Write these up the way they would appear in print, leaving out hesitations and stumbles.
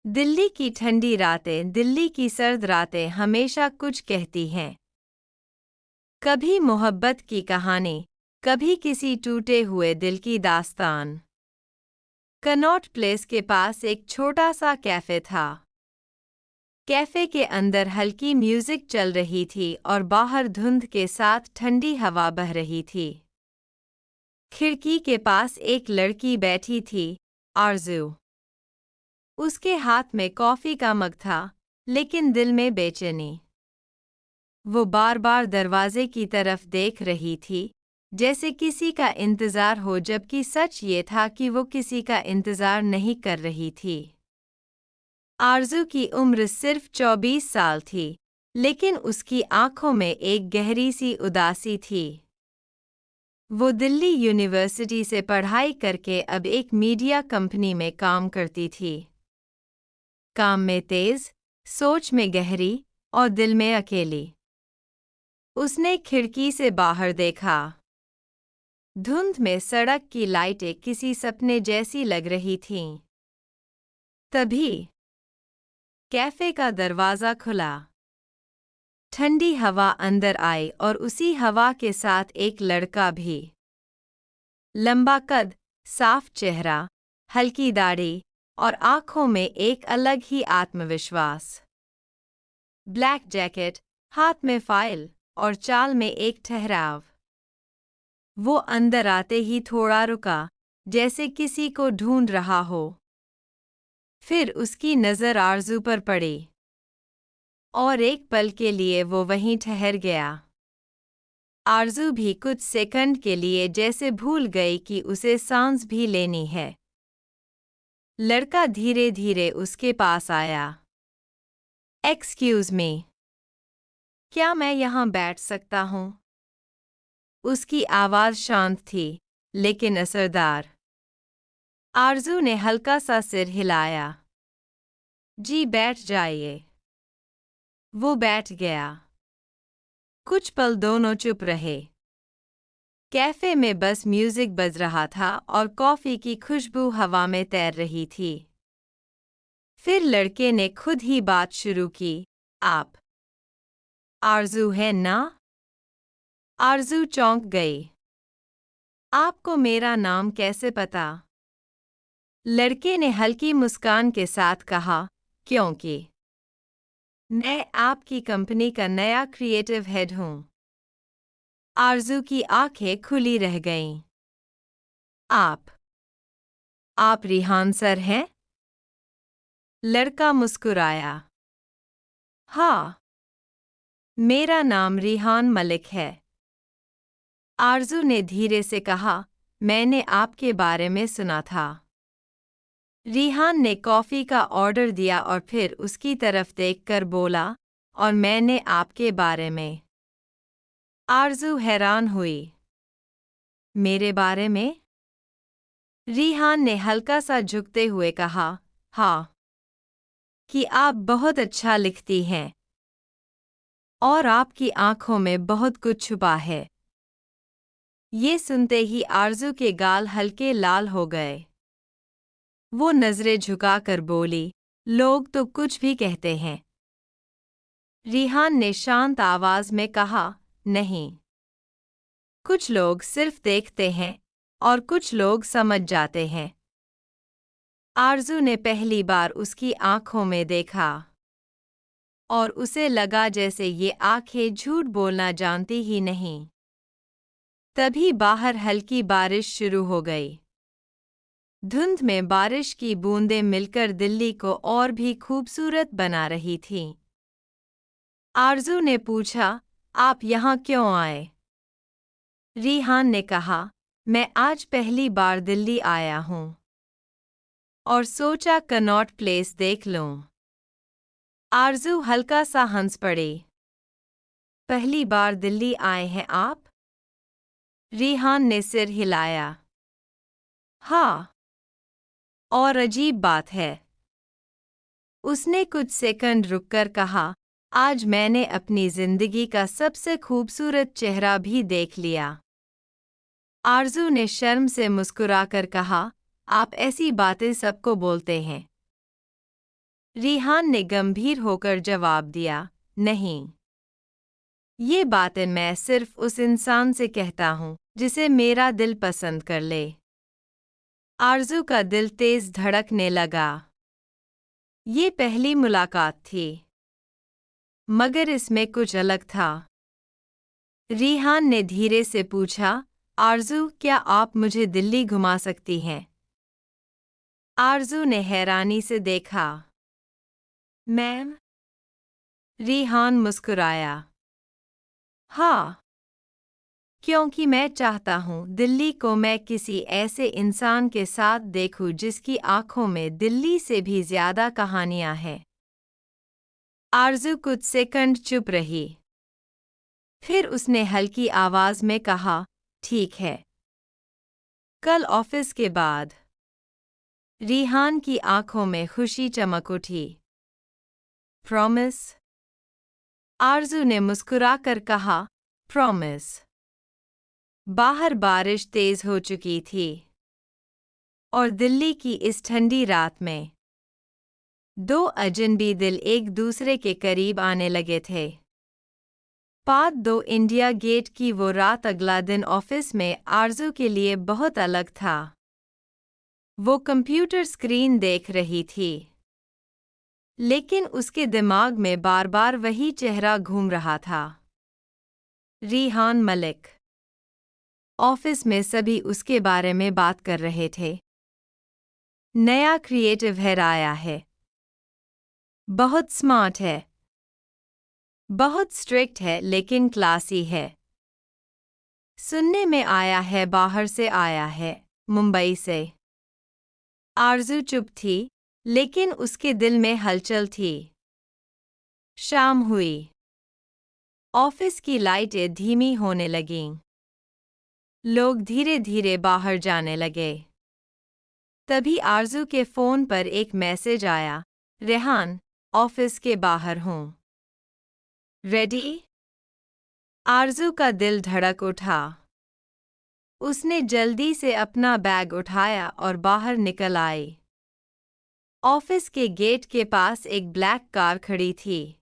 दिल्ली की ठंडी रातें, दिल्ली की सर्द रातें हमेशा कुछ कहती हैं। कभी मोहब्बत की कहानी, कभी किसी टूटे हुए दिल की दास्तान। कनॉट प्लेस के पास एक छोटा सा कैफ़े था। कैफ़े के अंदर हल्की म्यूजिक चल रही थी और बाहर धुंध के साथ ठंडी हवा बह रही थी। खिड़की के पास एक लड़की बैठी थी, आरज़ू। उसके हाथ में कॉफ़ी का मग था, लेकिन दिल में बेचैनी। वो बार बार दरवाजे की तरफ देख रही थी, जैसे किसी का इंतज़ार हो, जबकि सच ये था कि वो किसी का इंतज़ार नहीं कर रही थी। आरज़ू की उम्र सिर्फ 24 साल थी, लेकिन उसकी आंखों में एक गहरी सी उदासी थी। वो दिल्ली यूनिवर्सिटी से पढ़ाई करके अब एक मीडिया कंपनी में काम करती थी। काम में तेज, सोच में गहरी और दिल में अकेली। उसने खिड़की से बाहर देखा। धुंध में सड़क की लाइटें किसी सपने जैसी लग रही थीं। तभी कैफ़े का दरवाज़ा खुला। ठंडी हवा अंदर आई और उसी हवा के साथ एक लड़का भी। लंबा कद, साफ चेहरा, हल्की दाढ़ी और आंखों में एक अलग ही आत्मविश्वास। ब्लैक जैकेट, हाथ में फाइल और चाल में एक ठहराव। वो अंदर आते ही थोड़ा रुका, जैसे किसी को ढूंढ रहा हो। फिर उसकी नज़र आरज़ू पर पड़ी और एक पल के लिए वो वहीं ठहर गया। आरज़ू भी कुछ सेकंड के लिए जैसे भूल गई कि उसे सांस भी लेनी है। लड़का धीरे धीरे उसके पास आया। एक्सक्यूज़ मी, क्या मैं यहाँ बैठ सकता हूँ? उसकी आवाज़ शांत थी, लेकिन असरदार। आरज़ू ने हल्का सा सिर हिलाया। जी, बैठ जाइए। वो बैठ गया। कुछ पल दोनों चुप रहे। कैफ़े में बस म्यूजिक बज रहा था और कॉफ़ी की खुशबू हवा में तैर रही थी। फिर लड़के ने खुद ही बात शुरू की, आप आरज़ू है ना? आरज़ू चौंक गई। आपको मेरा नाम कैसे पता? लड़के ने हल्की मुस्कान के साथ कहा, क्योंकि मैं आपकी कंपनी का नया क्रिएटिव हेड हूँ। आरज़ू की आंखें खुली रह गईं। आप रिहान सर हैं? लड़का मुस्कुराया। हाँ, मेरा नाम रिहान मलिक है। आरज़ू ने धीरे से कहा, मैंने आपके बारे में सुना था। रिहान ने कॉफ़ी का ऑर्डर दिया और फिर उसकी तरफ देखकर बोला, और मैंने आपके बारे में। आरज़ू हैरान हुई। मेरे बारे में? रिहान ने हल्का सा झुकते हुए कहा, हाँ, कि आप बहुत अच्छा लिखती हैं और आपकी आंखों में बहुत कुछ छुपा है। ये सुनते ही आरज़ू के गाल हल्के लाल हो गए। वो नज़रें झुकाकर बोली, लोग तो कुछ भी कहते हैं। रिहान ने शांत आवाज़ में कहा, नहीं, कुछ लोग सिर्फ देखते हैं और कुछ लोग समझ जाते हैं। आरज़ू ने पहली बार उसकी आंखों में देखा और उसे लगा जैसे ये आंखें झूठ बोलना जानती ही नहीं। तभी बाहर हल्की बारिश शुरू हो गई। धुंध में बारिश की बूंदें मिलकर दिल्ली को और भी खूबसूरत बना रही थीं। आरज़ू ने पूछा, आप यहाँ क्यों आए? रिहान ने कहा, मैं आज पहली बार दिल्ली आया हूँ और सोचा कनॉट प्लेस देख लूँ। आरज़ू हल्का सा हंस पड़ी। पहली बार दिल्ली आए हैं आप? रिहान ने सिर हिलाया। हाँ, और अजीब बात है। उसने कुछ सेकंड रुककर कहा, आज मैंने अपनी जिंदगी का सबसे खूबसूरत चेहरा भी देख लिया। आरज़ू ने शर्म से मुस्कुराकर कहा, आप ऐसी बातें सबको बोलते हैं। रिहान ने गंभीर होकर जवाब दिया, नहीं। ये बातें मैं सिर्फ उस इंसान से कहता हूँ जिसे मेरा दिल पसंद कर ले। आरज़ू का दिल तेज धड़कने लगा। ये पहली मुलाकात थी, मगर इसमें कुछ अलग था। रिहान ने धीरे से पूछा, आरज़ू, क्या आप मुझे दिल्ली घुमा सकती हैं? आरज़ू ने हैरानी से देखा। मैम? रिहान मुस्कुराया। हाँ, क्योंकि मैं चाहता हूँ दिल्ली को मैं किसी ऐसे इंसान के साथ देखूं जिसकी आंखों में दिल्ली से भी ज्यादा कहानियां हैं। आरज़ू कुछ सेकंड चुप रही। फिर उसने हल्की आवाज में कहा, ठीक है। कल ऑफिस के बाद। रिहान की आंखों में खुशी चमक उठी। प्रॉमिस? आरज़ू ने मुस्कुराकर कहा, प्रॉमिस। बाहर बारिश तेज हो चुकी थी और दिल्ली की इस ठंडी रात में दो अजनबी दिल एक दूसरे के करीब आने लगे थे। पार्ट 2 इंडिया गेट की वो रात अगला दिन ऑफिस में आरज़ू के लिए बहुत अलग था। वो कंप्यूटर स्क्रीन देख रही थी, लेकिन उसके दिमाग में बार-बार वही चेहरा घूम रहा था। रिहान मलिक। ऑफिस में सभी उसके बारे में बात कर रहे थे। नया क्रिएटिव हेड आया है। बहुत स्मार्ट है। बहुत स्ट्रिक्ट है लेकिन क्लासी है। सुनने में आया है बाहर से आया है, मुंबई से। आरज़ू चुप थी, लेकिन उसके दिल में हलचल थी। शाम हुई। ऑफिस की लाइटें धीमी होने लगीं। लोग धीरे धीरे बाहर जाने लगे। तभी आरज़ू के फ़ोन पर एक मैसेज आया, रेहान, ऑफिस के बाहर हूँ। रेडी? आरज़ू का दिल धड़क उठा। उसने जल्दी से अपना बैग उठाया और बाहर निकल आई। ऑफिस के गेट के पास एक ब्लैक कार खड़ी थी।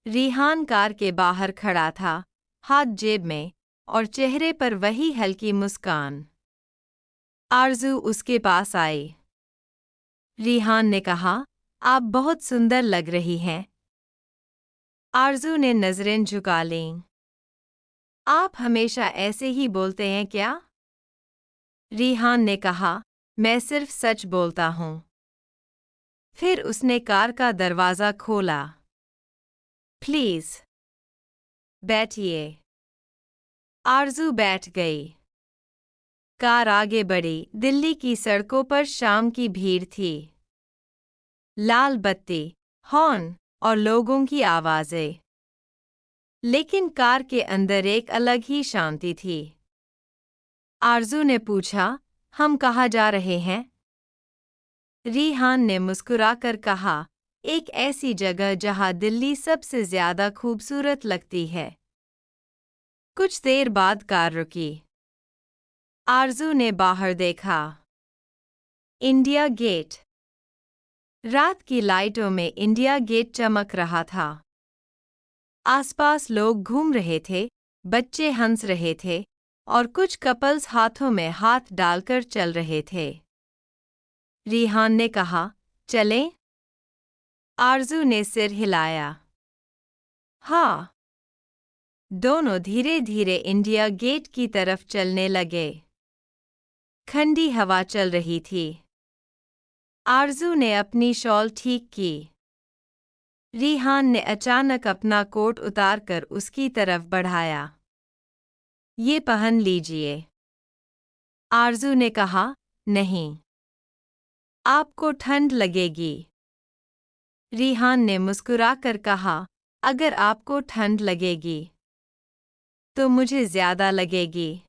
रिहान कार के बाहर खड़ा था, हाथ जेब में और चेहरे पर वही हल्की मुस्कान। आरज़ू उसके पास आई। रिहान ने कहा, आप बहुत सुंदर लग रही हैं। आरज़ू ने नज़रें झुका लीं। आप हमेशा ऐसे ही बोलते हैं क्या? रिहान ने कहा, मैं सिर्फ सच बोलता हूँ। फिर उसने कार का दरवाज़ा खोला। प्लीज़ बैठिए। आरज़ू बैठ गई। कार आगे बढ़ी। दिल्ली की सड़कों पर शाम की भीड़ थी। लाल बत्ती, हॉर्न और लोगों की आवाज़ें। लेकिन कार के अंदर एक अलग ही शांति थी। आरज़ू ने पूछा, हम कहाँ जा रहे हैं? रिहान ने मुस्कुराकर कहा, एक ऐसी जगह जहाँ दिल्ली सबसे ज्यादा खूबसूरत लगती है। कुछ देर बाद कार रुकी। आरज़ू ने बाहर देखा। India Gate. रात की लाइटों में इंडिया गेट चमक रहा था। आसपास लोग घूम रहे थे, बच्चे हंस रहे थे और कुछ कपल्स हाथों में हाथ डालकर चल रहे थे। रिहान ने कहा, चलें? आरज़ू ने सिर हिलाया। हाँ। दोनों धीरे धीरे इंडिया गेट की तरफ चलने लगे। ठंडी हवा चल रही थी। आरज़ू ने अपनी शॉल ठीक की। रिहान ने अचानक अपना कोट उतारकर उसकी तरफ बढ़ाया। ये पहन लीजिए। आरज़ू ने कहा, नहीं। आपको ठंड लगेगी। रिहान ने मुस्कुराकर कहा, अगर आपको ठंड लगेगी तो मुझे ज्यादा लगेगी।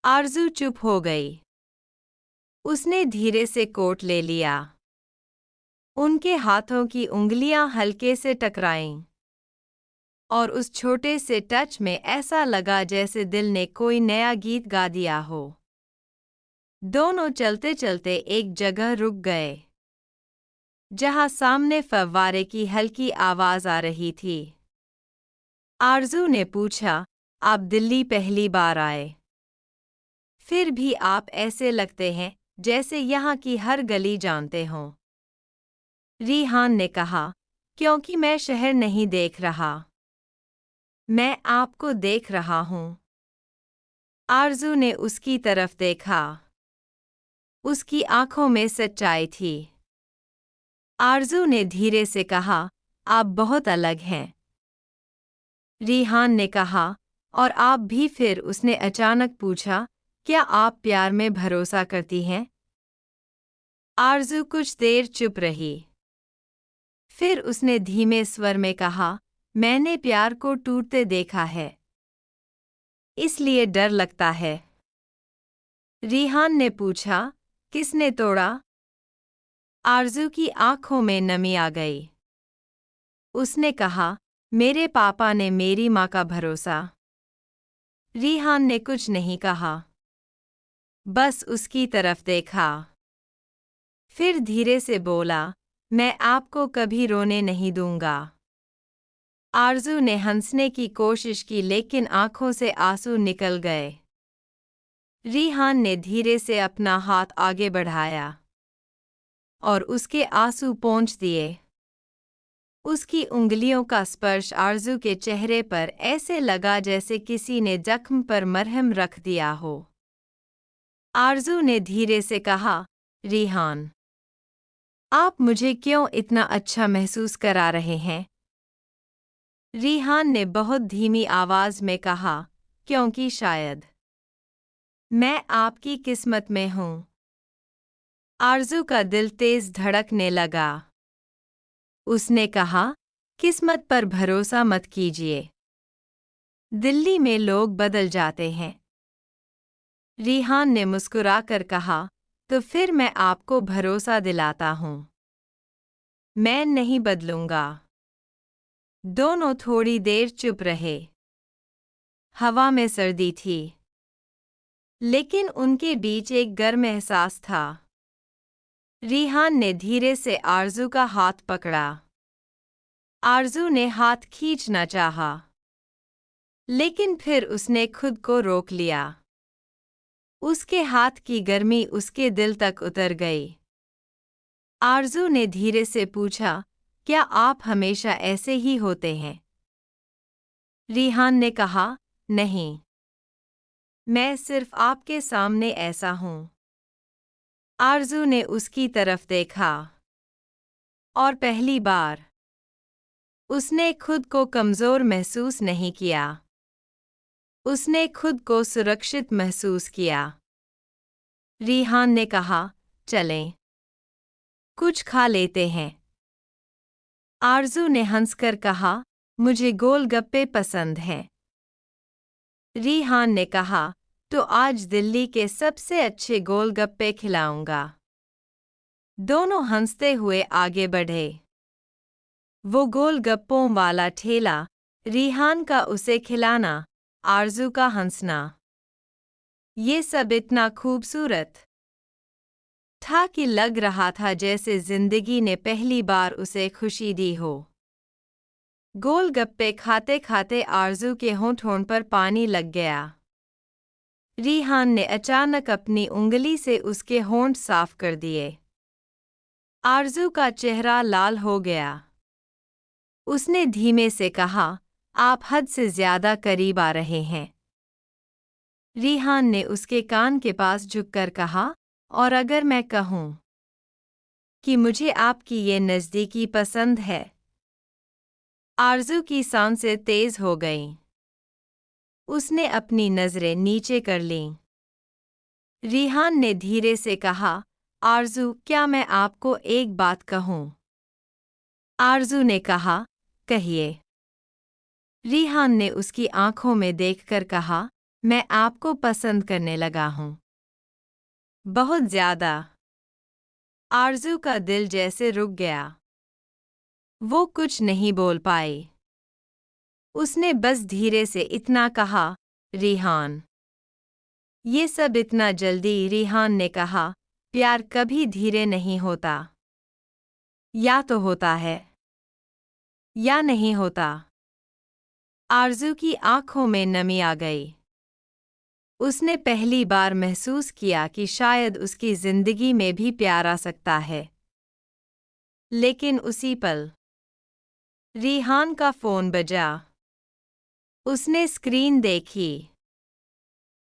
आरज़ू चुप हो गई। उसने धीरे से कोट ले लिया। उनके हाथों की उंगलियां हल्के से टकराईं और उस छोटे से टच में ऐसा लगा जैसे दिल ने कोई नया गीत गा दिया हो। दोनों चलते चलते एक जगह रुक गए। जहां सामने फव्वारे की हल्की आवाज आ रही थी। आरजू ने पूछा, आप दिल्ली पहली बार आए? फिर भी आप ऐसे लगते हैं जैसे यहाँ की हर गली जानते हों। रिहान ने कहा, क्योंकि मैं शहर नहीं देख रहा, मैं आपको देख रहा हूँ। आरजू ने उसकी तरफ देखा। उसकी आंखों में सच्चाई थी। आरजू ने धीरे से कहा, आप बहुत अलग हैं। रिहान ने कहा, और आप भी? फिर उसने अचानक पूछा, क्या आप प्यार में भरोसा करती हैं? आरजू कुछ देर चुप रही। फिर उसने धीमे स्वर में कहा, मैंने प्यार को टूटते देखा है, इसलिए डर लगता है। रिहान ने पूछा, किसने तोड़ा? आरजू की आंखों में नमी आ गई। उसने कहा, मेरे पापा ने मेरी माँ का भरोसा। रिहान ने कुछ नहीं कहा, बस उसकी तरफ देखा। फिर धीरे से बोला, मैं आपको कभी रोने नहीं दूंगा। आरजू ने हंसने की कोशिश की लेकिन आंखों से आंसू निकल गए। रिहान ने धीरे से अपना हाथ आगे बढ़ाया और उसके आंसू पोंछ दिए। उसकी उंगलियों का स्पर्श आरजू के चेहरे पर ऐसे लगा जैसे किसी ने जख्म पर मरहम रख दिया हो। आरजू ने धीरे से कहा, रिहान, आप मुझे क्यों इतना अच्छा महसूस करा रहे हैं? रिहान ने बहुत धीमी आवाज में कहा, क्योंकि शायद मैं आपकी किस्मत में हूँ। आरजू का दिल तेज धड़कने लगा। उसने कहा, किस्मत पर भरोसा मत कीजिए। दिल्ली में लोग बदल जाते हैं। रिहान ने मुस्कुराकर कहा, तो फिर मैं आपको भरोसा दिलाता हूँ, मैं नहीं बदलूंगा। दोनों थोड़ी देर चुप रहे। हवा में सर्दी थी, लेकिन उनके बीच एक गर्म एहसास था। रिहान ने धीरे से आरजू का हाथ पकड़ा। आरजू ने हाथ खींचना चाहा, लेकिन फिर उसने खुद को रोक लिया। उसके हाथ की गर्मी उसके दिल तक उतर गई। आरजू ने धीरे से पूछा, क्या आप हमेशा ऐसे ही होते हैं? रिहान ने कहा, नहीं, मैं सिर्फ आपके सामने ऐसा हूँ। आरजू ने उसकी तरफ देखा, और पहली बार उसने खुद को कमजोर महसूस नहीं किया। उसने खुद को सुरक्षित महसूस किया। रिहान ने कहा, चलें, कुछ खा लेते हैं। आरजू ने हंसकर कहा, मुझे गोलगप्पे पसंद हैं। रिहान ने कहा, तो आज दिल्ली के सबसे अच्छे गोलगप्पे खिलाऊंगा। दोनों हंसते हुए आगे बढ़े। वो गोलगप्पों वाला ठेला, रिहान का उसे खिलाना, आरजू का हंसना, ये सब इतना खूबसूरत था कि लग रहा था जैसे जिंदगी ने पहली बार उसे खुशी दी हो। गोलगप्पे खाते खाते आरजू के होंठ पर पानी लग गया। रिहान ने अचानक अपनी उंगली से उसके होंठ साफ कर दिए। आरजू का चेहरा लाल हो गया। उसने धीमे से कहा, आप हद से ज्यादा करीब आ रहे हैं। रिहान ने उसके कान के पास झुककर कहा, और अगर मैं कहूँ कि मुझे आपकी ये नज़दीकी पसंद है? आरजू की सांसें तेज हो गईं। उसने अपनी नज़रें नीचे कर लीं। रिहान ने धीरे से कहा, आरजू, क्या मैं आपको एक बात कहूँ? आरजू ने कहा, कहिए। रिहान ने उसकी आंखों में देखकर कहा, मैं आपको पसंद करने लगा हूँ, बहुत ज्यादा। आरजू का दिल जैसे रुक गया। वो कुछ नहीं बोल पाई। उसने बस धीरे से इतना कहा, रिहान। ये सब इतना जल्दी? रिहान ने कहा, प्यार कभी धीरे नहीं होता। या तो होता है या नहीं होता। आरज़ू की आंखों में नमी आ गई। उसने पहली बार महसूस किया कि शायद उसकी जिंदगी में भी प्यार आ सकता है। लेकिन उसी पल रिहान का फोन बजा। उसने स्क्रीन देखी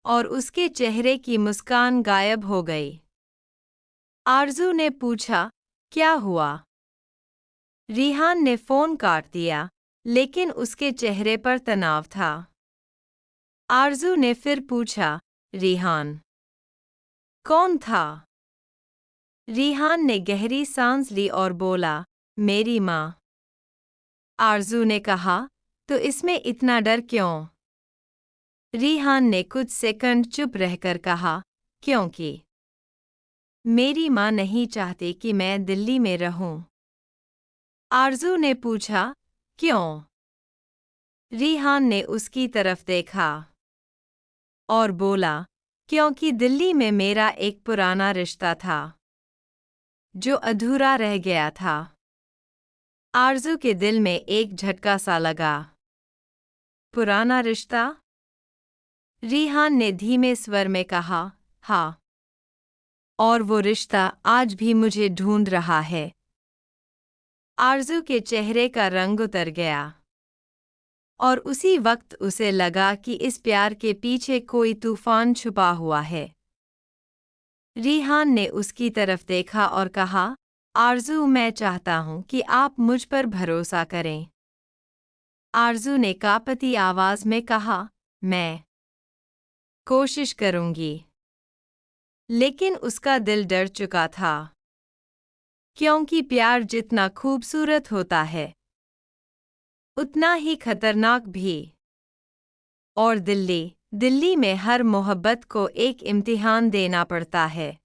और उसके चेहरे की मुस्कान गायब हो गई। आरज़ू ने पूछा, क्या हुआ? रिहान ने फोन काट दिया, लेकिन उसके चेहरे पर तनाव था। आरज़ू ने फिर पूछा, रिहान कौन था? रिहान ने गहरी सांस ली और बोला, मेरी माँ। आरज़ू ने कहा, तो इसमें इतना डर क्यों? रिहान ने कुछ सेकंड चुप रहकर कहा, क्योंकि मेरी माँ नहीं चाहती कि मैं दिल्ली में रहूं। आरज़ू ने पूछा, क्यों? रिहान ने उसकी तरफ देखा और बोला, क्योंकि दिल्ली में मेरा एक पुराना रिश्ता था जो अधूरा रह गया था। आरज़ू के दिल में एक झटका सा लगा। पुराना रिश्ता? रिहान ने धीमे स्वर में कहा, हाँ। और वो रिश्ता आज भी मुझे ढूंढ रहा है। आरज़ू के चेहरे का रंग उतर गया और उसी वक्त उसे लगा कि इस प्यार के पीछे कोई तूफान छुपा हुआ है। रिहान ने उसकी तरफ देखा और कहा, आरज़ू, मैं चाहता हूं कि आप मुझ पर भरोसा करें। आरज़ू ने कांपती आवाज में कहा, मैं कोशिश करूंगी। लेकिन उसका दिल डर चुका था, क्योंकि प्यार जितना खूबसूरत होता है उतना ही खतरनाक भी। और दिल्ली में हर मोहब्बत को एक इम्तिहान देना पड़ता है।